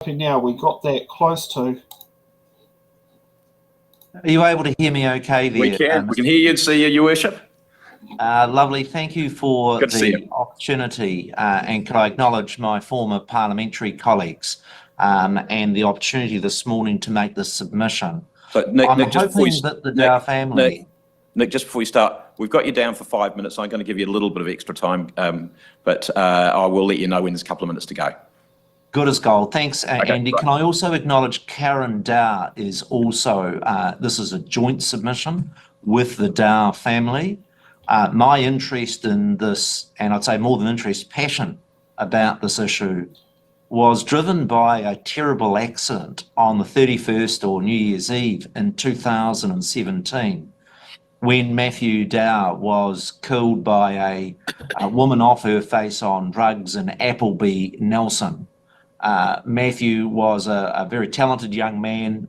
Now we got that close to. Are you able to hear me okay there? We can. We can hear you and see you, Your Worship. Lovely. Thank you for Good to see the you. opportunity, and can I acknowledge my former parliamentary colleagues and the opportunity this morning to make this submission. But Nick, I'm just before hoping that the Dow family... Nick, just before we start, we've got you down for 5 minutes. I'm going to give you a little bit of extra time, but I will let you know when there's a couple of minutes to go. Good as gold. Thanks, Okay, Andy. right. Can I also acknowledge Karen Dow is also, this is a joint submission with the Dow family. My interest in this, and I'd say more than interest, passion about this issue was driven by a terrible accident on the 31st or New Year's Eve in 2017 when Matthew Dow was killed by a woman off her face on drugs in Appleby, Nelson. Matthew was a very talented young man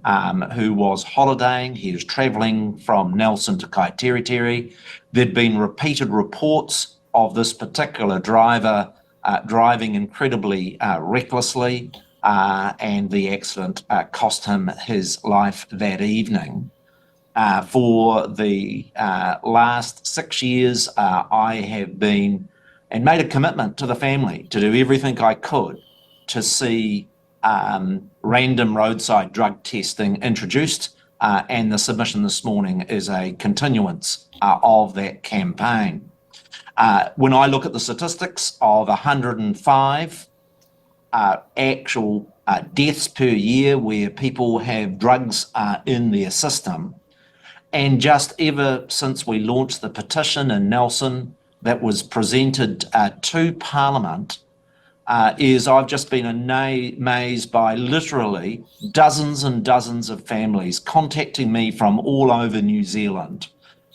who was holidaying. He was travelling from Nelson to Kaiterere. There'd been repeated reports of this particular driver driving incredibly recklessly, and the accident cost him his life that evening. For the last 6 years, I have been and made a commitment to the family to do everything I could to see random roadside drug testing introduced, and the submission this morning is a continuance of that campaign. When I look at the statistics of 105 actual deaths per year where people have drugs in their system, and just ever since we launched the petition in Nelson that was presented to Parliament, I've just been amazed by literally dozens and dozens of families contacting me from all over New Zealand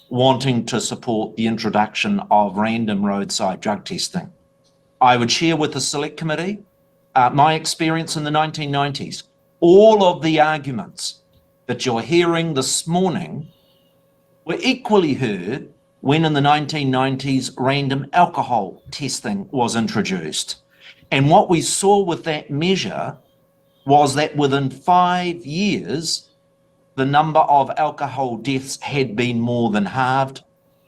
wanting to support the introduction of random roadside drug testing. I would share with the Select Committee my experience in the 1990s. All of the arguments that you're hearing this morning were equally heard when in the 1990s random alcohol testing was introduced. And what we saw with that measure was that within 5 years, the number of alcohol deaths had been more than halved.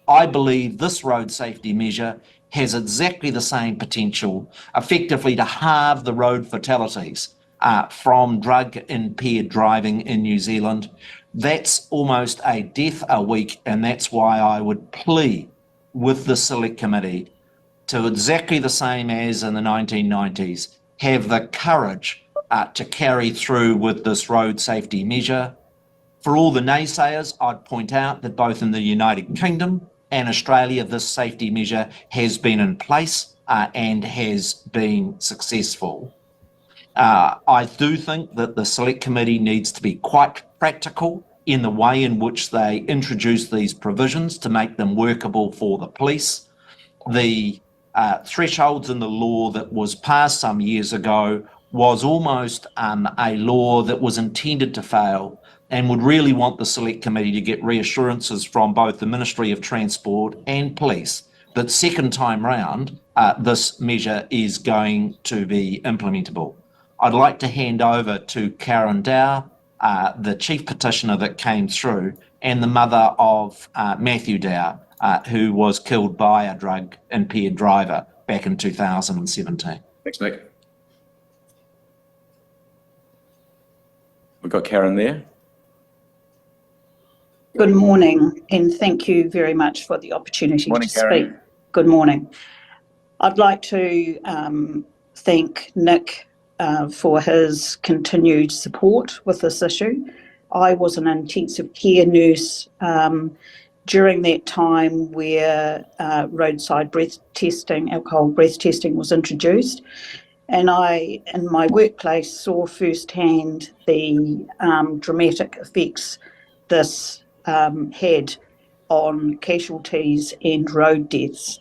I believe this road safety measure has exactly the same potential, effectively to halve the road fatalities from drug-impaired driving in New Zealand. That's almost a death a week, and that's why I would plead with the Select Committee to, exactly the same as in the 1990s, have the courage to carry through with this road safety measure. For all the naysayers, I'd point out that both in the United Kingdom and Australia, this safety measure has been in place and has been successful. I do think that the Select Committee needs to be quite practical in the way in which they introduce these provisions to make them workable for the police. The thresholds in the law that was passed some years ago was almost a law that was intended to fail, and would really want the Select Committee to get reassurances from both the Ministry of Transport and Police that second time round this measure is going to be implementable. I'd like to hand over to Karen Dow, the chief petitioner that came through, and the mother of Matthew Dow, who was killed by a drug-impaired driver back in 2017. Thanks, Nick. We've got Karen there. Good morning, and thank you very much for the opportunity to speak. Good morning. I'd like to thank Nick for his continued support with this issue. I was an intensive care nurse during that time where roadside breath testing, alcohol breath testing was introduced. And I, in my workplace, saw firsthand the dramatic effects this had on casualties and road deaths.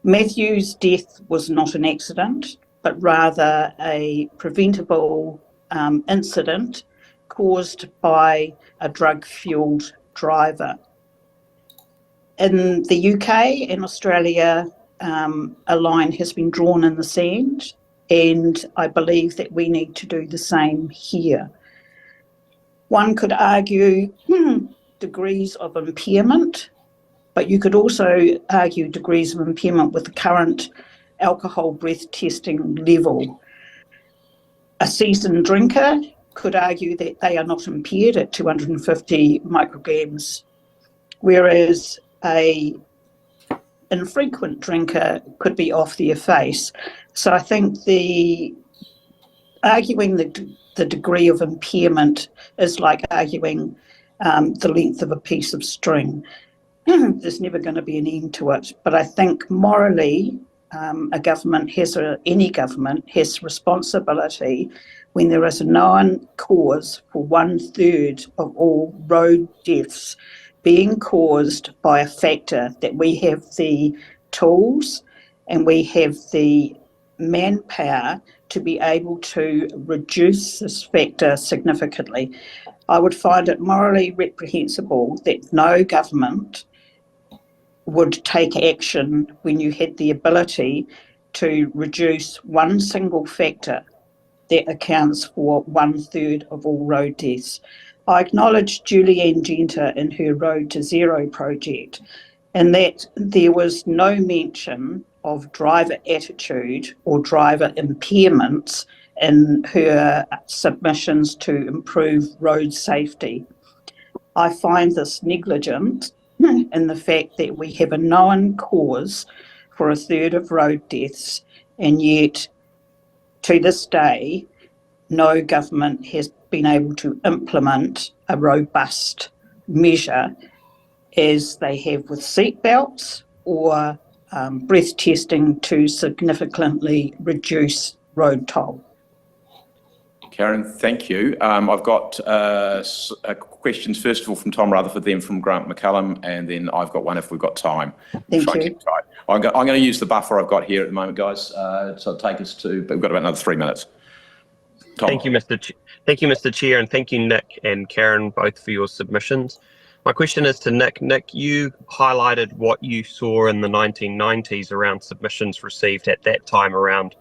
Matthew's death was not an accident, but rather a preventable incident caused by a drug-fueled driver. In the UK and Australia, a line has been drawn in the sand. and I believe that we need to do the same here. One could argue degrees of impairment, but you could also argue degrees of impairment with the current alcohol breath testing level. A seasoned drinker could argue that they are not impaired at 250 micrograms, whereas a infrequent drinker could be off their face. So I think arguing the degree of impairment is like arguing the length of a piece of string. There's never going to be an end to it. But I think morally, any government has responsibility when there is a known cause for 1/3 of all road deaths being caused by a factor, that we have the tools and we have the manpower to be able to reduce this factor significantly. I would find it morally reprehensible that no government would take action when you had the ability to reduce one single factor that accounts for 1/3 of all road deaths. I acknowledge Julianne Genter in her Road to Zero project, and that there was no mention of driver attitude or driver impairments in her submissions to improve road safety. I find this negligent in the fact that we have a known cause for 1/3 of road deaths, and yet to this day, no government has been able to implement a robust measure as they have with seatbelts or breath testing to significantly reduce road toll. Karen, thank you. I've got questions, first of all, from Tom Rutherford, then from Grant McCallum, and then I've got one if we've got time. Thank you. I'm going to use the buffer I've got here at the moment, guys, so take us to, but we've got about another 3 minutes. Tom. Thank you, Mr. Chair, and thank you, Nick and Karen, both for your submissions. My question is to Nick. Nick, you highlighted what you saw in the 1990s around submissions received at that time around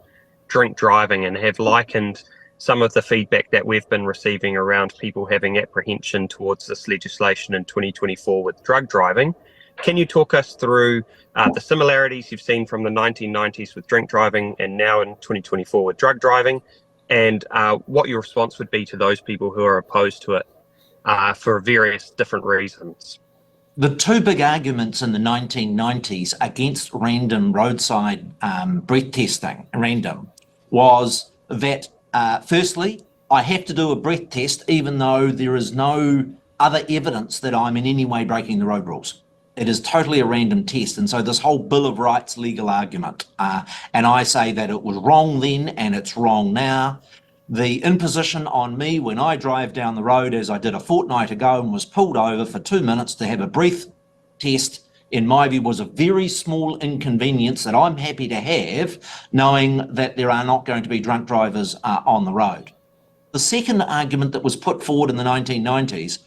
drink driving, and have likened some of the feedback that we've been receiving around people having apprehension towards this legislation in 2024 with drug driving. Can you talk us through the similarities you've seen from the 1990s with drink driving and now in 2024 with drug driving, and what your response would be to those people who are opposed to it for various different reasons? The two big arguments in the 1990s against random roadside breath testing, was that firstly, I have to do a breath test even though there is no other evidence that I'm in any way breaking the road rules. It is totally a random test. And so this whole Bill of Rights legal argument, and I say that it was wrong then and it's wrong now. The imposition on me when I drive down the road, as I did a fortnight ago and was pulled over for 2 minutes to have a breath test, in my view, was a very small inconvenience that I'm happy to have, knowing that there are not going to be drunk drivers on the road. The second argument that was put forward in the 1990s,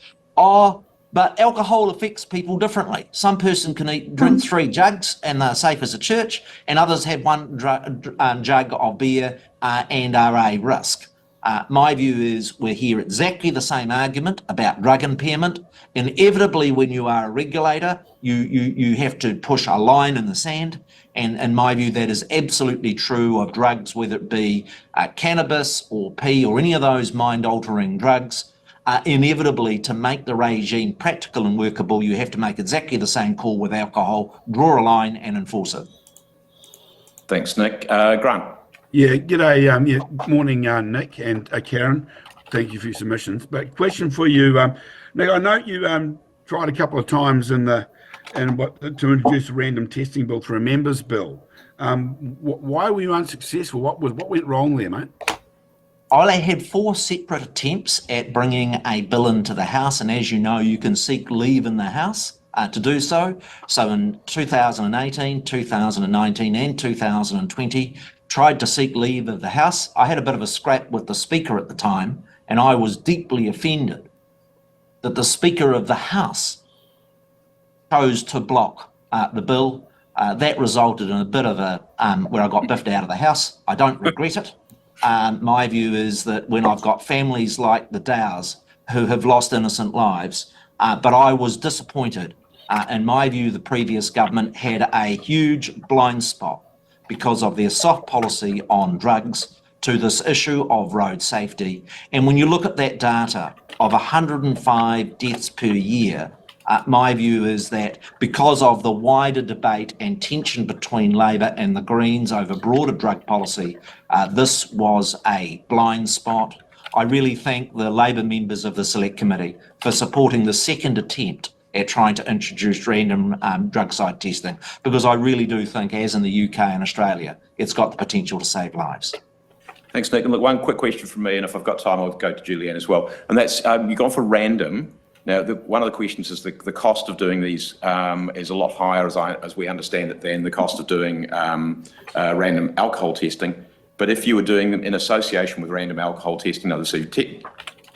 but alcohol affects people differently. Some person can drink 3 jugs and they're safe as a church, and others have one jug of beer and are a risk. My view is we hear exactly the same argument about drug impairment. Inevitably, when you are a regulator, you have to push a line in the sand. And in my view, that is absolutely true of drugs, whether it be cannabis or P or any of those mind-altering drugs. Inevitably, to make the regime practical and workable, you have to make exactly the same call with alcohol, draw a line and enforce it. Thanks, Nick. Grant. Yeah, g'day. Morning, Nick and Karen. Thank you for your submissions. But question for you, Nick. I know you tried a couple of times to introduce a random testing bill through a members' bill. Why were you unsuccessful? What went wrong there, mate? I had 4 separate attempts at bringing a bill into the House, and as you know, you can seek leave in the House to do so. So in 2018, 2019 and 2020, tried to seek leave of the House. I had a bit of a scrap with the Speaker at the time, and I was deeply offended that the Speaker of the House chose to block the bill. That resulted in a bit of a where I got biffed out of the house. I don't regret it. My view is that when I've got families like the Dowers who have lost innocent lives, but I was disappointed. In my view, the previous government had a huge blind spot because of their soft policy on drugs to this issue of road safety. And when you look at that data of 105 deaths per year, my view is that because of the wider debate and tension between Labor and the Greens over broader drug policy, this was a blind spot. I really thank the Labor members of the Select Committee for supporting the second attempt at trying to introduce random drug site testing, because I really do think, as in the UK and Australia, it's got the potential to save lives. Thanks, Nick. And look, one quick question from me, and if I've got time, I'll go to Julianne as well. And that's, you've gone for random. Now, one of the questions is the cost of doing these is a lot higher, as we understand it, than the cost of doing random alcohol testing. But if you were doing them in association with random alcohol testing, so you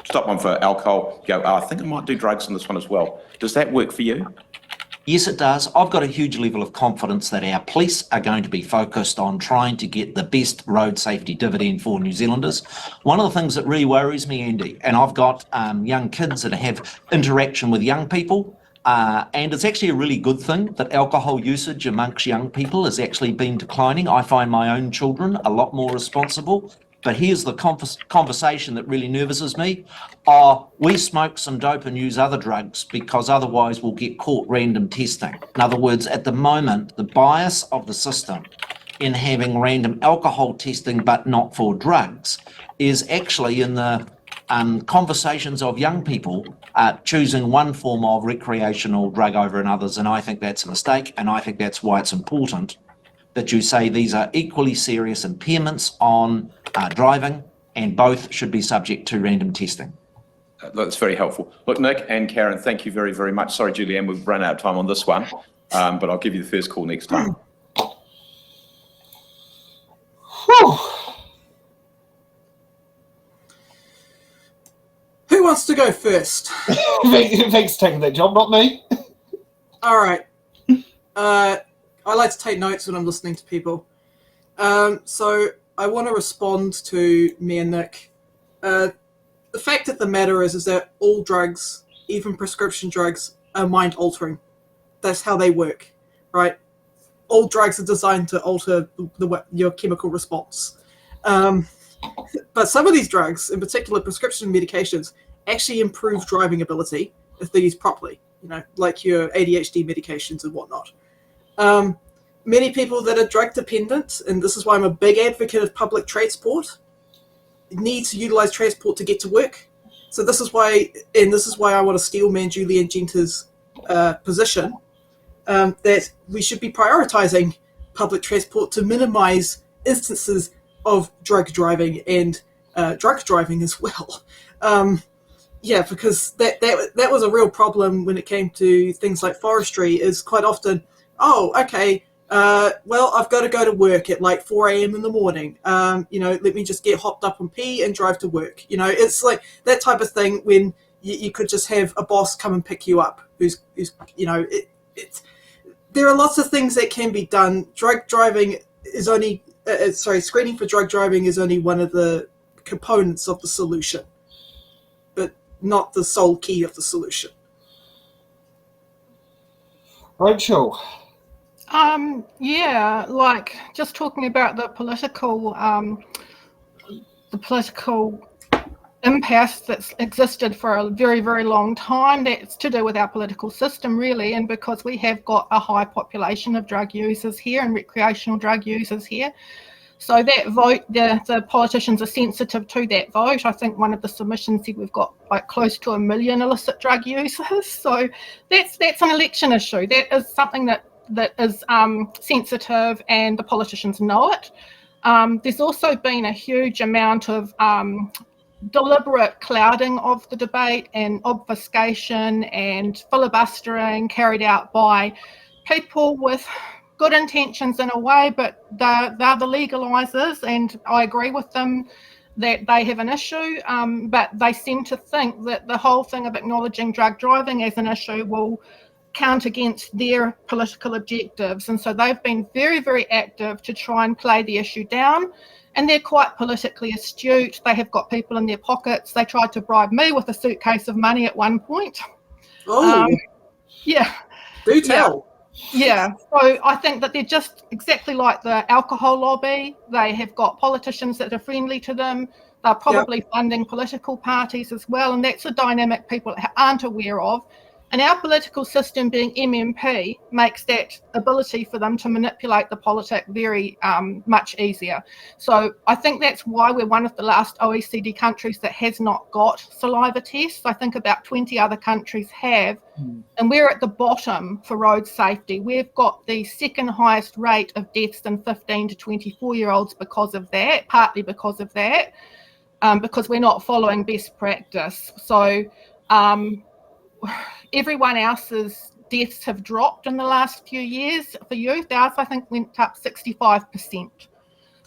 stop one for alcohol, go, I think I might do drugs on this one as well. Does that work for you? Yes, it does. I've got a huge level of confidence that our police are going to be focused on trying to get the best road safety dividend for New Zealanders. One of the things that really worries me, Andy, and I've got young kids that have interaction with young people, and it's actually a really good thing that alcohol usage amongst young people has actually been declining. I find my own children a lot more responsible. But here's the conversation that really nervouses me. We smoke some dope and use other drugs because otherwise we'll get caught random testing. In other words, at the moment, the bias of the system in having random alcohol testing but not for drugs is actually in the conversations of young people choosing one form of recreational drug over another's, and I think that's a mistake, and I think that's why it's important that you say these are equally serious impairments on driving, and both should be subject to random testing. That's very helpful. Look, Nick and Karen, thank you very, very much. Sorry, Julianne, we've run out of time on this one, but I'll give you the first call next time. Whew. Who wants to go first? Vic's taking that job, not me. All right. I like to take notes when I'm listening to people. So I want to respond to me and Nick. The fact of the matter is that all drugs, even prescription drugs, are mind altering. That's how they work, right? All drugs are designed to alter your chemical response. But some of these drugs, in particular prescription medications, actually improve driving ability if they're used properly, like your ADHD medications and whatnot. Many people that are drug dependent, and this is why I'm a big advocate of public transport, need to utilize transport to get to work. So this is why I want to steelman Julianne Genta's position, that we should be prioritizing public transport to minimize instances of drug driving and drunk driving as well. Because that was a real problem when it came to things like forestry, is quite often, well, I've got to go to work at like 4 a.m. in the morning. Let me just get hopped up on P and drive to work. It's like that type of thing when you could just have a boss come and pick you up who's there are lots of things that can be done. Drug driving is only, screening for drug driving is only one of the components of the solution, but not the sole key of the solution. Rachel. Like just talking about the political impasse that's existed for a very, very long time. That's to do with our political system, really, and because we have got a high population of drug users here and recreational drug users here. So that vote, the politicians are sensitive to that vote. I think one of the submissions said we've got like close to 1 million illicit drug users. So that's an election issue. That is something that is sensitive, and the politicians know it. There's also been a huge amount of deliberate clouding of the debate and obfuscation and filibustering carried out by people with good intentions in a way, but they're the legalisers, and I agree with them that they have an issue, but they seem to think that the whole thing of acknowledging drug driving as an issue will count against their political objectives. And so they've been very, very active to try and play the issue down. And they're quite politically astute. They have got people in their pockets. They tried to bribe me with a suitcase of money at one point. Oh, Yeah. do tell. Yeah, so I think that they're just exactly like the alcohol lobby. They have got politicians that are friendly to them. They're probably funding political parties as well, and that's a dynamic people aren't aware of. And our political system, being MMP, makes that ability for them to manipulate the politic very much easier. So I think that's why we're one of the last OECD countries that has not got saliva tests. I think about 20 other countries have, and we're at the bottom for road safety. We've got the second highest rate of deaths in 15 to 24-year-olds because of that, partly because of that, because we're not following best practice. So everyone else's deaths have dropped in the last few years for youth. Ours, I think, went up 65%.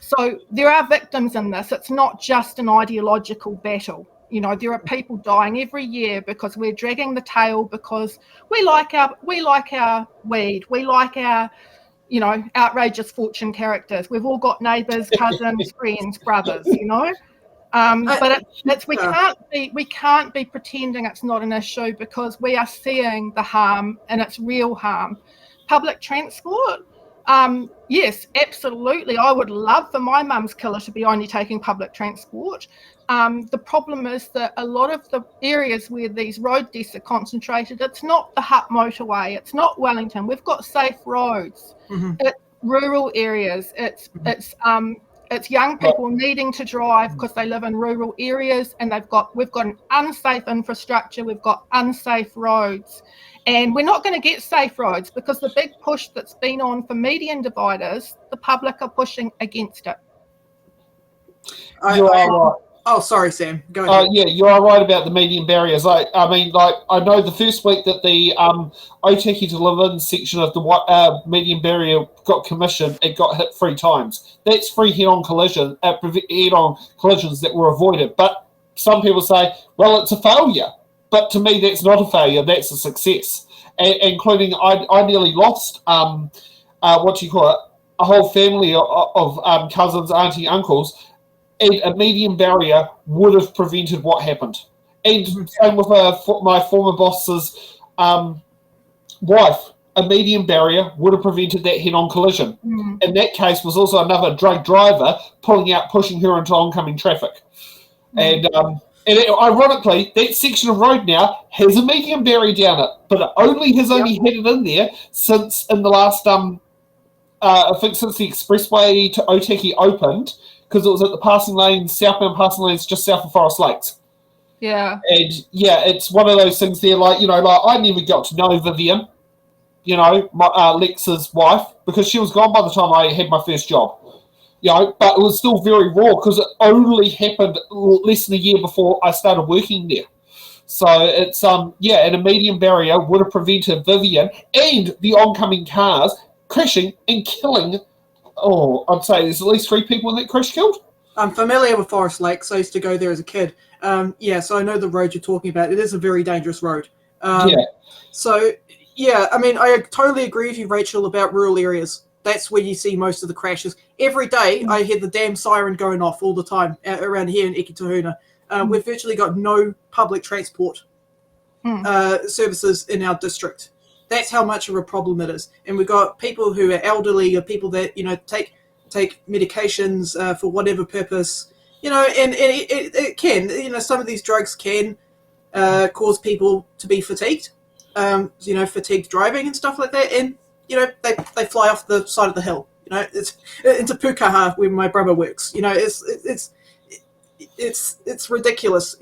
So there are victims in this. It's not just an ideological battle. You know, there are people dying every year because we're dragging the tail, because we like our weed, we like our, you know, outrageous fortune characters. We've all got neighbours, cousins, friends, brothers, you know. But we can't be pretending it's not an issue, because we are seeing the harm, and it's real harm. Public transport, yes, absolutely. I would love for my mum's killer to be only taking public transport. The problem is that a lot of the areas where these road deaths are concentrated, it's not the Hutt motorway, it's not Wellington. We've got safe roads. It's rural areas. It's young people needing to drive because they live in rural areas, and we've got an unsafe infrastructure, we've got unsafe roads, and we're not going to get safe roads because the big push that's been on for median dividers, the public are pushing against it. You are right. Oh, sorry, Sam. Go ahead. Yeah, you are right about the median barriers. I know the first week that the Otaki to live in section of the median barrier got commissioned, it got hit 3 times. That's 3 head-on collisions that were avoided. But some people say, well, it's a failure. But to me, that's not a failure. That's a success. Including, I nearly lost a whole family of cousins, auntie, uncles. And a median barrier would have prevented what happened. And same with my former boss's wife. A median barrier would have prevented that head-on collision. In that case was also another drug driver pushing her into oncoming traffic. And ironically, that section of road now has a median barrier down it, but it only has headed in there since in the last, I think since the expressway to Otaki opened, because it was at the passing lanes, southbound passing lanes just south of Forest Lakes. Yeah. And yeah, it's one of those things there, like I never got to know Vivian, Lex's wife, because she was gone by the time I had my first job. But it was still very raw because it only happened less than a year before I started working there. So it's, and a median barrier would have prevented Vivian and the oncoming cars crashing and killing. I'd say there's at least 3 people in that crash killed. I'm familiar with Forest Lakes. I used to go there as a kid. So I know the road you're talking about. It is a very dangerous road. So, I mean, I totally agree with you, Rachel, about rural areas. That's where you see most of the crashes. Every day, I hear the damn siren going off all the time around here in Ekitohuna. We've virtually got no public transport services in our district. That's how much of a problem it is. And we've got people who are elderly, or people that, take medications for whatever purpose, and it can, some of these drugs can cause people to be fatigued, fatigued driving and stuff like that. And, they fly off the side of the hill, it's into Pukaha where my brother works, it's ridiculous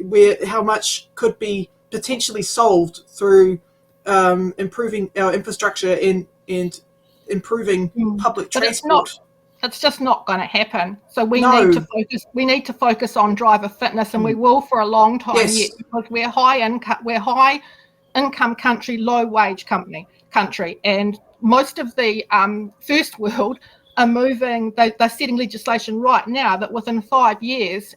how much could be potentially solved through improving our infrastructure and improving public transport. It's just not going to happen. So we need to focus on driver fitness, and we will for a long time yet, because we're high income country, low wage country, and most of the first world are moving. They're setting legislation right now that within 5 years,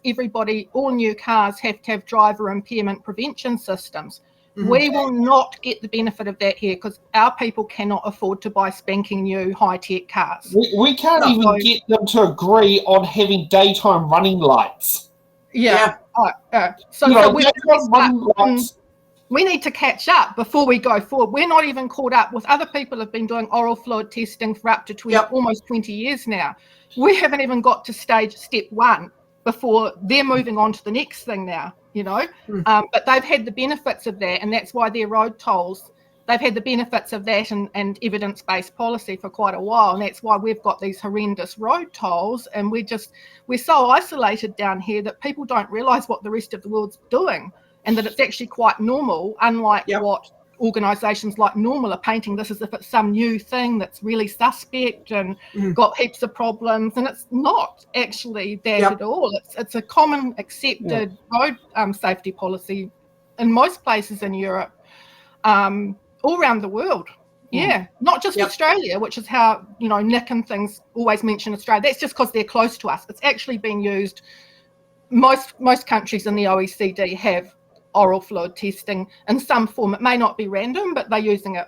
all new cars have to have driver impairment prevention systems. We will not get the benefit of that here because our people cannot afford to buy spanking new high-tech cars. We can't even get them to agree on having daytime running lights. Yeah. So, daytime running lights. we need to catch up before we go forward. We're not even caught up with other people have been doing oral fluid testing for up to almost 20 years now. We haven't even got to step 1 before they're moving on to the next thing now, but they've had the benefits of that, and that's why their road tolls, they've had the benefits of that and evidence-based policy for quite a while, and that's why we've got these horrendous road tolls, and we're so isolated down here that people don't realise what the rest of the world's doing, and that it's actually quite normal, unlike what organisations like Normal are painting this as if it's some new thing that's really suspect and got heaps of problems, and it's not actually that at all. It's a common accepted road safety policy in most places in Europe, all around the world. Not just Australia, which is how Nick and things always mention Australia. That's just because they're close to us. It's actually being used. Most countries in the OECD have oral fluid testing in some form. It may not be random, but they're using it.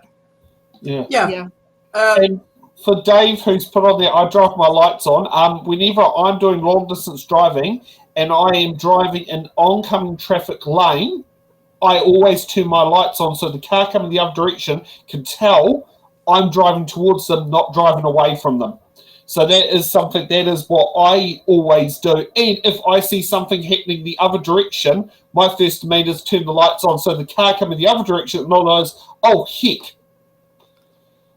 And for Dave, who's put on there, I drive my lights on. Whenever I'm doing long distance driving and I am driving in oncoming traffic lane, I always turn my lights on so the car coming the other direction can tell I'm driving towards them, not driving away from them. So that is what I always do. And if I see something happening the other direction, my first demand is turn the lights on so the car coming the other direction knows, oh, heck.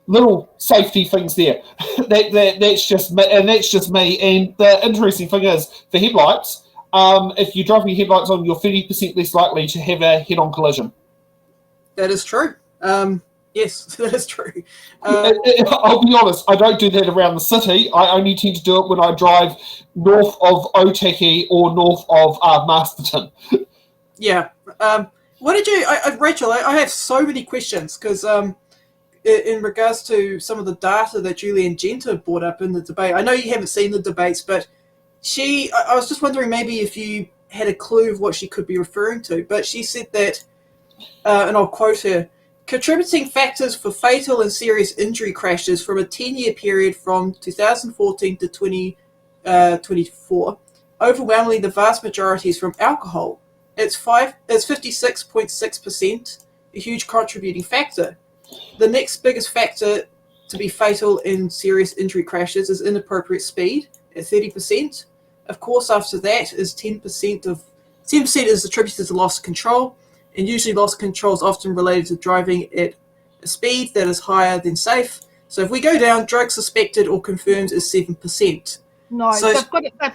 Little safety things there. That's just me, and that's just me. And the interesting thing is, for headlights, if you're driving your headlights on, you're 30% less likely to have a head-on collision. That is true. Yes, that is true. I'll be honest, I don't do that around the city. I only tend to do it when I drive north of Otaki or north of Masterton. What did you, Rachel, I have so many questions because in regards to some of the data that Julian Genter brought up in the debate, I know you haven't seen the debates, but I was just wondering maybe if you had a clue of what she could be referring to, but she said that, and I'll quote her, contributing factors for fatal and serious injury crashes from a 10-year period from 2014 to 2024, overwhelmingly the vast majority is from alcohol. It's 56.6%, a huge contributing factor. The next biggest factor to be fatal in serious injury crashes is inappropriate speed at 30%. Of course, after that is 10% is attributed to loss of control. And usually loss of control is often related to driving at a speed that is higher than safe. So if we go down, drug suspected or confirmed is 7%. No, so they've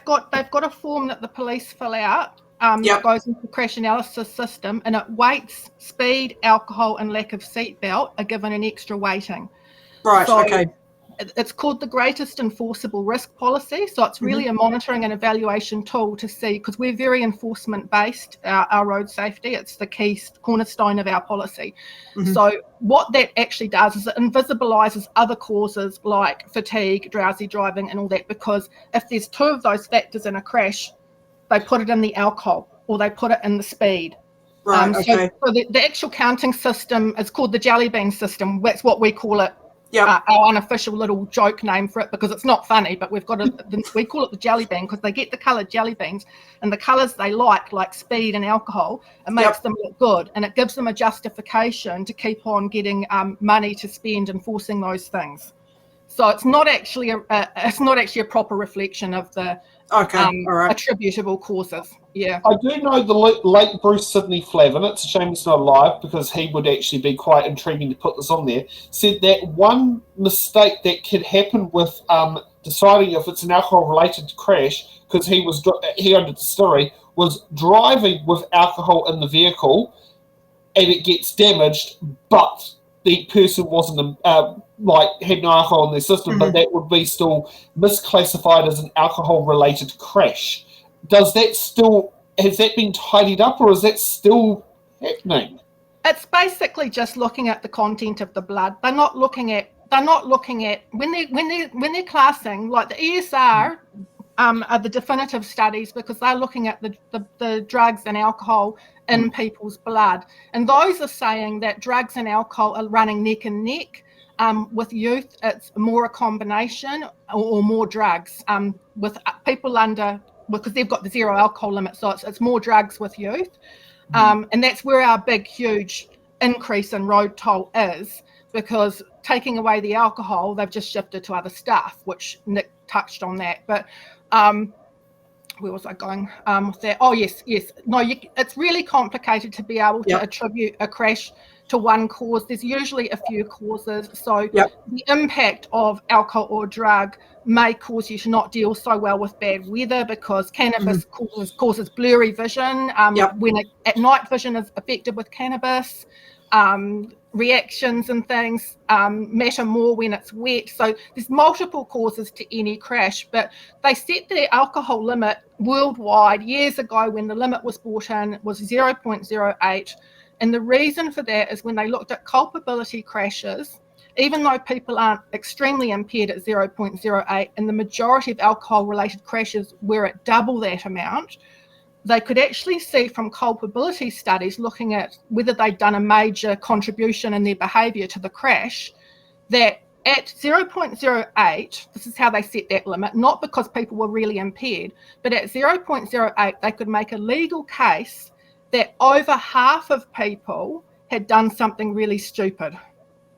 got a form that the police fill out that goes into the crash analysis system, and it weights speed, alcohol, and lack of seatbelt are given an extra weighting. Right. So okay. It's called the greatest enforceable risk policy. So it's really a monitoring and evaluation tool to see, because we're very enforcement based, our road safety. It's the key cornerstone of our policy. So what that actually does is it invisibilizes other causes like fatigue, drowsy driving, and all that, because if there's 2 of those factors in a crash, they put it in the alcohol or they put it in the speed. Right. Okay. So the actual counting system is called the jelly bean system. That's what we call it. Our unofficial little joke name for it, because it's not funny, but we call it the jelly bean because they get the coloured jelly beans, and the colours they like speed and alcohol, it makes them look good, and it gives them a justification to keep on getting money to spend enforcing those things. So it's not actually a proper reflection of the attributable causes. Yeah, I do know the late Bruce Sidney Flavin, it's a shame he's not alive because he would actually be quite intriguing to put this on there, said that one mistake that could happen with deciding if it's an alcohol-related crash, because he owned a distillery, was driving with alcohol in the vehicle and it gets damaged, but the person wasn't had no alcohol in their system, but that would be still misclassified as an alcohol-related crash. Has that been tidied up, or is that still happening? It's basically just looking at the content of the blood. They're not looking at when they're classing, like the ESR are the definitive studies, because they're looking at the drugs and alcohol in people's blood. And those are saying that drugs and alcohol are running neck and neck. With youth, it's more a combination or more drugs. With people under, because they've got the zero alcohol limit, so it's more drugs with youth. And that's where our big, huge increase in road toll is, because taking away the alcohol, they've just shifted to other stuff, which Nick touched on that. But where was I going with that? Oh, yes. No, it's really complicated to be able to attribute a crash to one cause. There's usually a few causes. So the impact of alcohol or drug may cause you to not deal so well with bad weather, because cannabis causes blurry vision. When at night vision is affected with cannabis, reactions and things matter more when it's wet. So there's multiple causes to any crash, but they set the alcohol limit worldwide years ago when the limit was brought in was 0.08. And the reason for that is when they looked at culpability crashes, even though people aren't extremely impaired at 0.08, and the majority of alcohol-related crashes were at double that amount, they could actually see from culpability studies looking at whether they'd done a major contribution in their behaviour to the crash, that at 0.08, this is how they set that limit, not because people were really impaired, but at 0.08, they could make a legal case that over half of people had done something really stupid,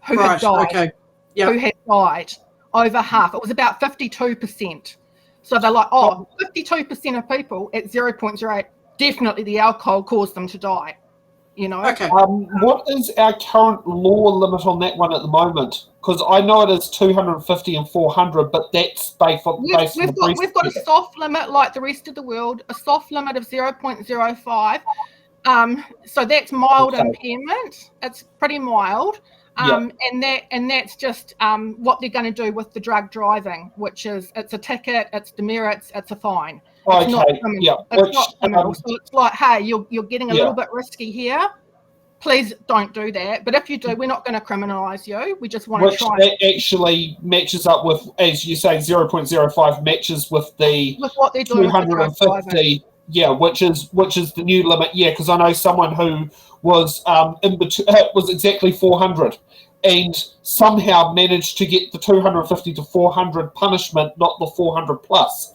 who had died. Who had died, over half. It was about 52%. So they're like, 52% of people at 0.08, definitely the alcohol caused them to die, you know? What is our current law limit on that one at the moment? Because I know it is 250 and 400, but that's based on We've got a soft limit like the rest of the world, a soft limit of 0.05. So that's mild impairment. It's pretty mild. And that's just what they're going to do with the drug driving, which is it's a ticket, it's demerits, it's a fine. It's not criminal. It's not criminal. So it's like, hey, you're getting a little bit risky here. Please don't do that. But if you do, we're not going to criminalise you. We just want to try. Which that actually matches up with, as you say, 0.05 matches with the what they're doing 250. Which is the new limit. Because I know someone who was in between, was exactly 400, and somehow managed to get the 250 to 400 punishment, not the 400 plus.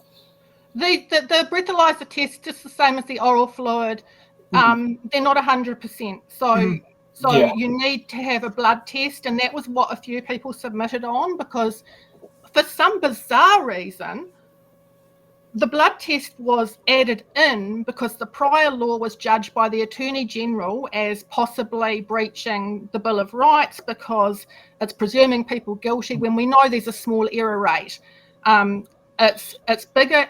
The breathalyzer test, just the same as the oral fluid, they're not 100%. So you need to have a blood test, and that was what a few people submitted on, because for some bizarre reason, the blood test was added in because the prior law was judged by the Attorney General as possibly breaching the Bill of Rights, because it's presuming people guilty when we know there's a small error rate. It's bigger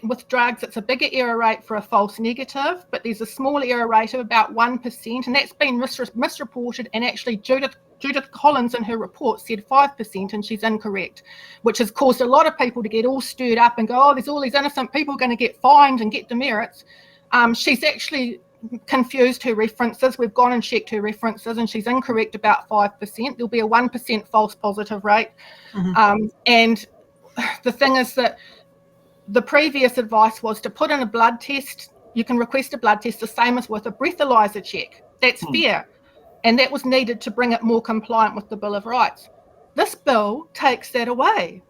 with drugs. It's a bigger error rate for a false negative, but there's a small error rate of about 1%, and that's been misreported. And actually, Judith Collins in her report said 5%, and she's incorrect, which has caused a lot of people to get all stirred up and go, oh, there's all these innocent people going to get fined and get demerits. She's actually confused her references. We've gone and checked her references, and she's incorrect about 5%. There'll be a 1% false positive rate. And the thing is that the previous advice was to put in a blood test. You can request a blood test the same as with a breathalyzer check. That's fair. And that was needed to bring it more compliant with the Bill of Rights. This bill takes that away.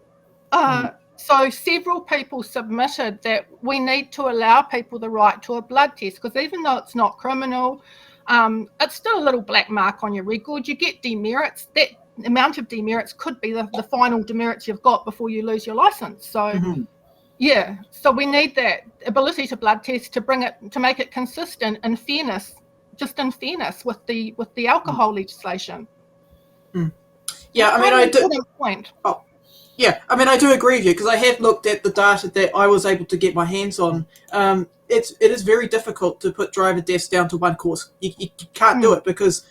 So several people submitted that we need to allow people the right to a blood test, because even though it's not criminal, it's still a little black mark on your record. You get demerits. That amount of demerits could be the final demerits you've got before you lose your license. So so we need that ability to blood test to bring it, to make it consistent in fairness, just in fairness with the alcohol legislation. Yeah, I mean, I do. I do agree with you, because I have looked at the data that I was able to get my hands on. It is very difficult to put driver deaths down to one cause. You can't do it, because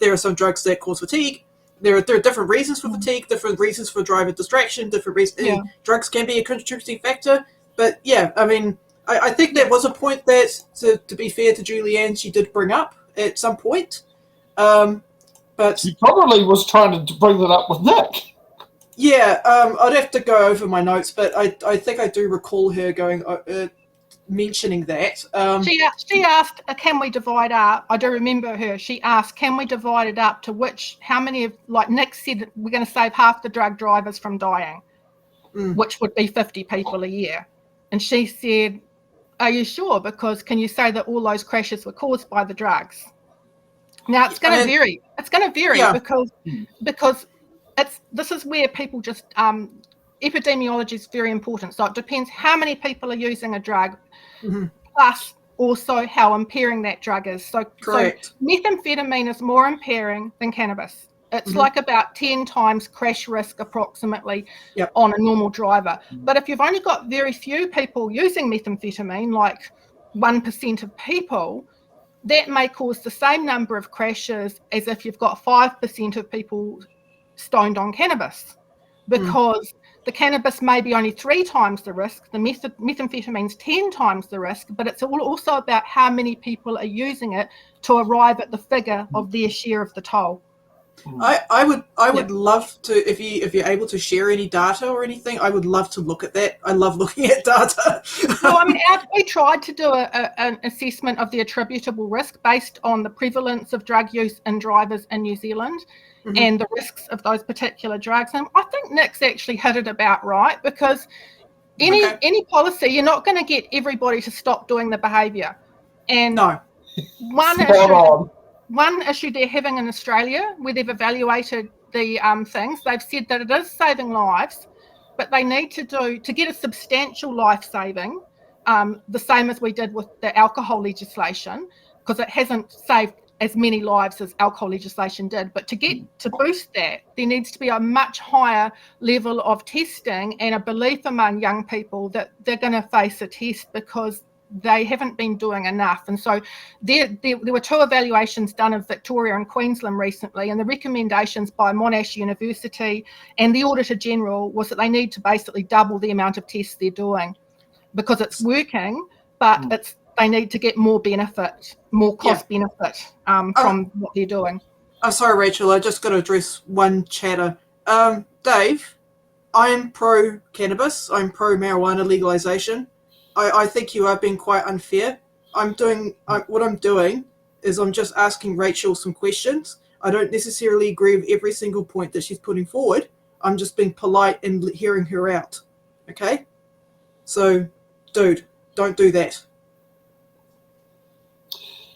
there are some drugs that cause fatigue. There are different reasons for fatigue, different reasons for driver distraction, different reasons. Drugs can be a contributing factor. But I mean, I think that was a point that, to be fair to Julianne, she did bring up at some point. But she probably was trying to bring that up with Nick. Yeah, I'd have to go over my notes, but I think I do recall her mentioning that. She asked, can we divide up? I do remember her. She asked, can we divide it up to how many of, like Nick said, we're going to save half the drug drivers from dying, which would be 50 people a year. And she said, are you sure? Because can you say that all those crashes were caused by the drugs? Now it's going to vary. It's going to vary because this is where people just epidemiology is very important. So it depends how many people are using a drug, plus also how impairing that drug is. So methamphetamine is more impairing than cannabis. It's like about 10 times crash risk approximately on a normal driver. But if you've only got very few people using methamphetamine, like 1% of people, that may cause the same number of crashes as if you've got 5% of people stoned on cannabis, because the cannabis may be only 3 times the risk, the methamphetamine's 10 times the risk, but it's also about how many people are using it to arrive at the figure of their share of the toll. I would love to, if you're able to share any data or anything, I would love to look at that. I love looking at data. So I mean, we tried to do an assessment of the attributable risk based on the prevalence of drug use in drivers in New Zealand and the risks of those particular drugs. And I think Nick's actually hit it about right, because any policy, you're not going to get everybody to stop doing the behaviour. And one issue they're having in Australia, where they've evaluated the things, they've said that it is saving lives, but they need to get a substantial life saving, the same as we did with the alcohol legislation, because it hasn't saved as many lives as alcohol legislation did. But to boost that, there needs to be a much higher level of testing and a belief among young people that they're going to face a test, because they haven't been doing enough. And so there were 2 evaluations done of Victoria and Queensland recently, and the recommendations by Monash University and the Auditor General was that they need to basically double the amount of tests they're doing, because it's working, but they need to get more benefit, more cost benefit from what they're doing. I'm sorry, Rachel, I just got to address one chatter. Dave, I'm pro cannabis. I'm pro marijuana legalization. I think you are being quite unfair. What I'm doing is I'm just asking Rachel some questions. I don't necessarily agree with every single point that she's putting forward. I'm just being polite and hearing her out. Okay? So, dude, don't do that.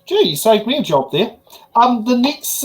Gee, you saved me a job there. The next